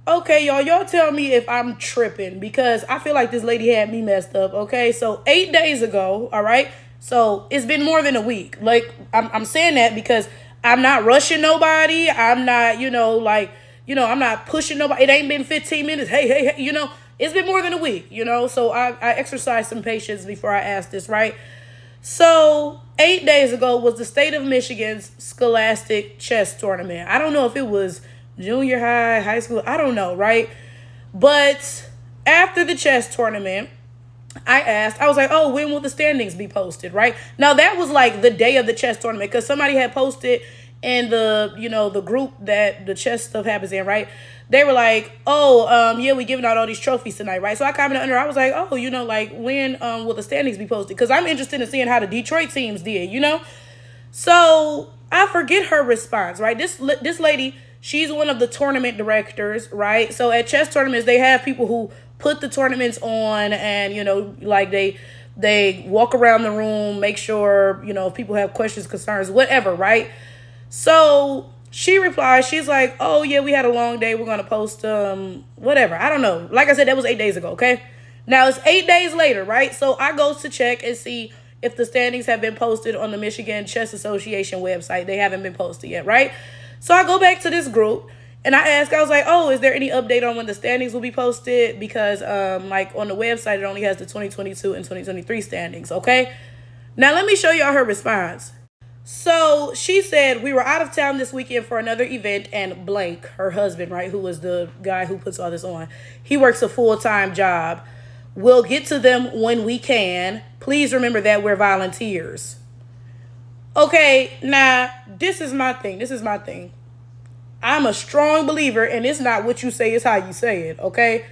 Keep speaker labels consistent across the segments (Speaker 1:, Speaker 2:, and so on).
Speaker 1: Okay, y'all tell me if I'm tripping because I feel like this lady had me messed up. Okay, so 8 days ago, all right. So it's been more than a week. Like I'm saying that because I'm not rushing nobody. I'm not, I'm not pushing nobody. It ain't been 15 minutes. Hey, it's been more than a week. So I exercised some patience before I asked this, right? So 8 days ago was the state of Michigan's Scholastic Chess Tournament. I don't know if it was junior high, high school, I don't know, right? But after the chess tournament, I was like, oh, when will the standings be posted, right? Now that was like the day of the chess tournament because somebody had posted in the group that the chess stuff happens in, right? They were like, oh, yeah, we giving out all these trophies tonight, right? So I commented under, I was like, oh, like when will the standings be posted? Because I'm interested in seeing how the Detroit teams did. So I forget her response, right? This lady, she's one of the tournament directors, right? So at chess tournaments, they have people who put the tournaments on, and like they walk around the room, make sure if people have questions, concerns, whatever, right? So she replies, she's like, oh yeah, we had a long day, we're gonna post whatever, I don't know. Like I said, that was 8 days ago. Okay, now it's 8 days later, right? So I go to check and see if the standings have been posted on the Michigan Chess Association website. They haven't been posted yet, right? So I go back to this group and I was like, oh, is there any update on when the standings will be posted? Because like on the website, it only has the 2022 and 2023 standings, okay? Now let me show y'all her response. So she said, we were out of town this weekend for another event, and blank, her husband, right, who was the guy who puts all this on, he works a full-time job. We'll get to them when we can. Please remember that we're volunteers. Okay, now, this is my thing. I'm a strong believer, and it's not what you say, it's how you say it, okay?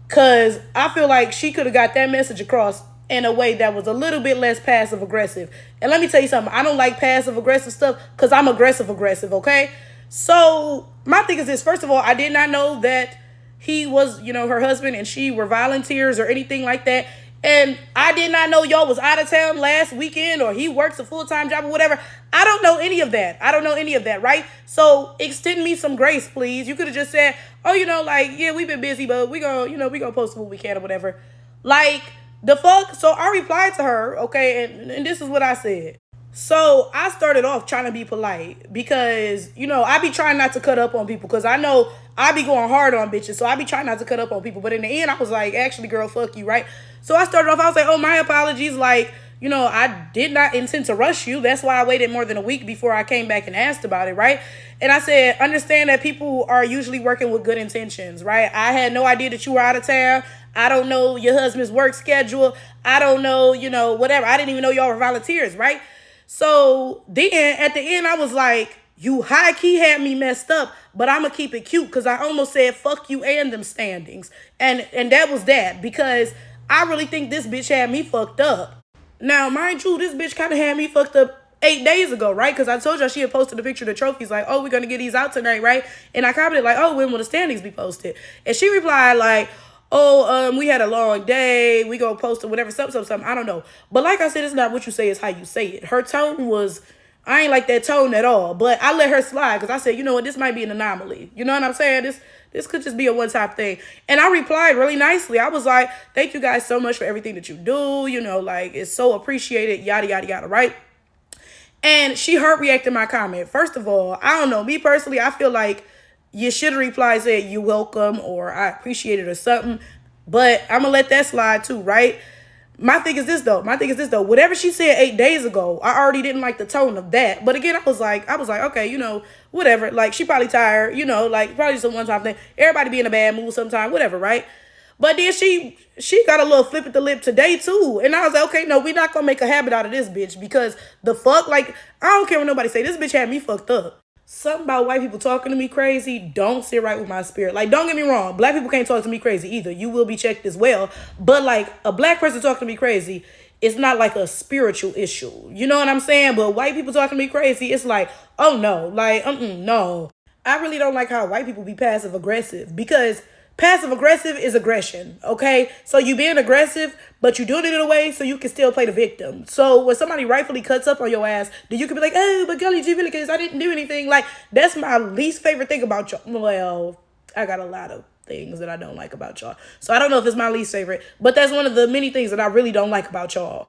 Speaker 1: Because I feel like she could have got that message across in a way that was a little bit less passive aggressive. And let me tell you something. I don't like passive aggressive stuff because I'm aggressive, okay? So my thing is this. First of all, I did not know that he was, her husband and she were volunteers or anything like that. And I did not know y'all was out of town last weekend or he works a full-time job or whatever. I don't know any of that. Right? So extend me some grace, please. You could have just said, oh, yeah, we've been busy, but we gonna post what we can or whatever. Like, the fuck? So I replied to her, okay, and this is what I said. So I started off trying to be polite because, I be trying not to cut up on people because I know I be going hard on bitches. So I be trying not to cut up on people. But in the end, I was like, actually, girl, fuck you, right? So I started off, I was like, oh, my apologies. Like, I did not intend to rush you. That's why I waited more than a week before I came back and asked about it, right? And I said, understand that people are usually working with good intentions, right? I had no idea that you were out of town. I don't know your husband's work schedule. I don't know, whatever. I didn't even know y'all were volunteers, right? So then at the end, I was like, you high key had me messed up, but I'm going to keep it cute because I almost said, fuck you and them standings. And that was that because I really think this bitch had me fucked up. Now, mind you, this bitch kind of had me fucked up 8 days ago, right? Because I told y'all she had posted a picture of the trophies like, oh, we're going to get these out tonight, right? And I commented like, oh, when will the standings be posted? And she replied like, oh, we had a long day. We gonna post it, whatever, something. I don't know. But like I said, it's not what you say, it's how you say it. Her tone was, I ain't like that tone at all. But I let her slide because I said, you know what, this might be an anomaly. You know what I'm saying? This could just be a one-time thing. And I replied really nicely. I was like, thank you guys so much for everything that you do. Like, it's so appreciated, yada, yada, yada, right? And she heart reacted my comment. First of all, I don't know. Me personally, I feel like you should have replied, said, you welcome, or I appreciate it or something. But I'm going to let that slide too, right? My thing is this, though. Whatever she said 8 days ago, I already didn't like the tone of that. But again, I was like, okay, whatever. Like, she probably tired, like, probably just a one-time thing. Everybody be in a bad mood sometime, whatever, right? But then she got a little flip at the lip today, too. And I was like, okay, no, we're not going to make a habit out of this bitch. Because the fuck, like, I don't care what nobody say. This bitch had me fucked up. Something about white people talking to me crazy don't sit right with my spirit. Like, don't get me wrong. Black people can't talk to me crazy either. You will be checked as well. But, like, a black person talking to me crazy, it's not like a spiritual issue. You know what I'm saying? But white people talking to me crazy, it's like, oh, no. Like, no. I really don't like how white people be passive aggressive because passive aggressive is aggression, okay? So you being aggressive, but you doing it in a way so you can still play the victim. So when somebody rightfully cuts up on your ass, then you can be like, oh, but girl, you really, because I didn't do anything. Like, that's my least favorite thing about you. Well, I got a lot of things that I don't like about y'all. So I don't know if it's my least favorite, but that's one of the many things that I really don't like about y'all.